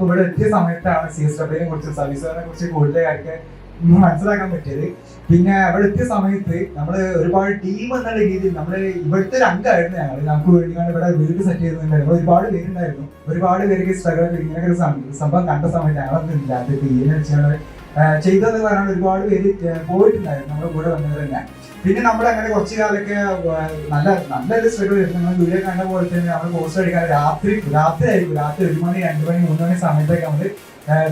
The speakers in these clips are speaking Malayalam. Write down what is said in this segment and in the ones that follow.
ഇവിടെ എത്തിയ സമയത്താണ് CSWനെ കുറിച്ച് സർവീസുകാരെ കുറിച്ച് കൂടുതലായിട്ട് മനസ്സിലാക്കാൻ പറ്റിയത്. പിന്നെ അവിടെ എത്തിയ സമയത്ത് നമ്മള് ഒരുപാട് ടീം എന്നുള്ള രീതിയിൽ നമ്മള് ഇവിടുത്തെ ഒരു അംഗമായിരുന്നു നമുക്ക് വേണ്ടി ഇവിടെ വീട് സെറ്റ് ചെയ്തിട്ടുണ്ടായിരുന്നു. ഒരുപാട് പേരുണ്ടായിരുന്നു, ഒരുപാട് പേർക്ക് സ്ട്രഗിൾ ഇങ്ങനെയൊക്കെ ഒരു സംഭവം കണ്ട സമയത്ത് ഞങ്ങളൊന്നും ഇല്ല അത് ചെയ്തെന്ന് പറയാൻ ഒരുപാട് പേര് പോയിട്ടുണ്ടായിരുന്നു നമ്മുടെ കൂടെ വന്നത് തന്നെ. പിന്നെ നമ്മൾ അങ്ങനെ കുറച്ചു കാലൊക്കെ നല്ലൊരു സ്ട്രഗിൾ ആയിരുന്നു. നമ്മൾ വീഡിയോ കണ്ട പോലെ തന്നെ നമ്മൾ പോസ്റ്റ് അടിക്കാൻ രാത്രി ആയിരിക്കും, രാത്രി 1 മണി 2 മണി 3 മണി സമയത്തൊക്കെ നമ്മള്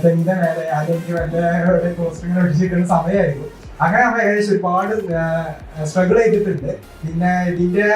തെങ്ങിന്റെ മേലെ അല്ലെങ്കിൽ വല്ല പോസ്റ്റിങ്ങനെ അടിച്ചിരിക്കുന്ന സമയമായിരിക്കും. അങ്ങനെ നമ്മൾ ഏകദേശം ഒരുപാട് സ്ട്രഗിൾ ചെയ്തിട്ടുണ്ട്. പിന്നെ ഇതിന്റെ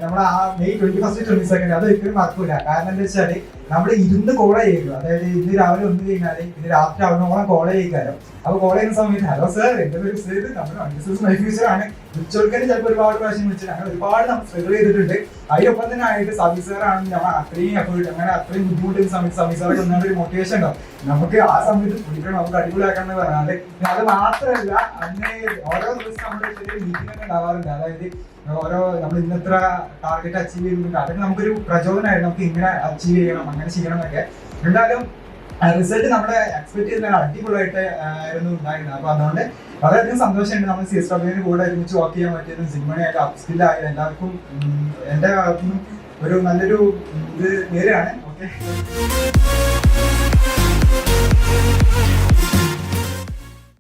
നമ്മൾ ആ മെയ് 21st 22nd അത് ഒരിക്കലും മറക്കൂല. കാരണം എന്താ വെച്ചാല് നമ്മൾ ഇരുന്ന് കോൾ ചെയ്യുക, അതായത് ഇന്ന് രാവിലെ വന്നു കഴിഞ്ഞാല് ഇന്ന് രാത്രി അവനോളം കോൾ ചെയ്യിക്കാരോ. അപ്പൊ കോൾ ചെയ്യുന്ന സമയത്ത് ഹലോ സർ, എന്റെ പേര് സേത്, നമ്മുടെ മൈ ഫ്യൂച്ചർ ആണ് വിളിച്ചോൾക്കാർ ചിലപ്പോൾ ഒരുപാട് പ്രാവശ്യം വിളിച്ചിട്ട് അങ്ങനെ ഒരുപാട് നമ്മൾ സ്ട്രഗിൾ ചെയ്തിട്ടുണ്ട്. അതിനൊപ്പം തന്നെ ആയിട്ട് സർവീസുകാരാണ് നമ്മൾ അത്രയും എഫേർട്ട് അങ്ങനെ അത്രയും ബുദ്ധിമുട്ടുന്ന സമയത്ത് സർവീസുകാർക്ക് ഒന്നാമത് ഒരു മോട്ടിവേഷൻ ഉണ്ടാവും, നമുക്ക് ആ സമയത്ത് പിടിക്കണം, നമുക്ക് അടിപൊളിയാക്കണം എന്ന് പറഞ്ഞാൽ. അത് മാത്രമല്ല അന്ന് ഓരോ ദിവസം നമ്മുടെ ചെറിയ മീറ്റിംഗ് ഒക്കെ ഉണ്ടാവാറുണ്ട്. അതായത് ഓരോ നമ്മൾ ഇന്നത്ര ടാർഗറ്റ് അച്ചീവ് ചെയ്യുന്നുണ്ട്, അതൊക്കെ നമുക്കൊരു പ്രചോദനമായിരുന്നു, നമുക്ക് ഇങ്ങനെ അച്ചീവ് ചെയ്യണം അങ്ങനെ ചെയ്യണം എന്നൊക്കെ. എന്തായാലും റിസൾട്ട് നമ്മുടെ എക്സ്പെക്ട് ചെയ്ത അടിപൊളിയായിട്ട് ആയിരുന്നു ഉണ്ടായിരുന്നത്. അപ്പൊ അതുകൊണ്ട് വളരെയധികം സന്തോഷമുണ്ട് നമ്മൾ CSWന് കൂടെ ഒരുമിച്ച് വർക്ക് ചെയ്യാൻ പറ്റിയതും. സിനിമയായാലും അപ്സ്കിൽ ആയാലും എല്ലാവർക്കും എന്റെ ഭാഗത്തുനിന്നും ഒരു നല്ലൊരു ഇത് നേരെയാണ്. ഓക്കെ.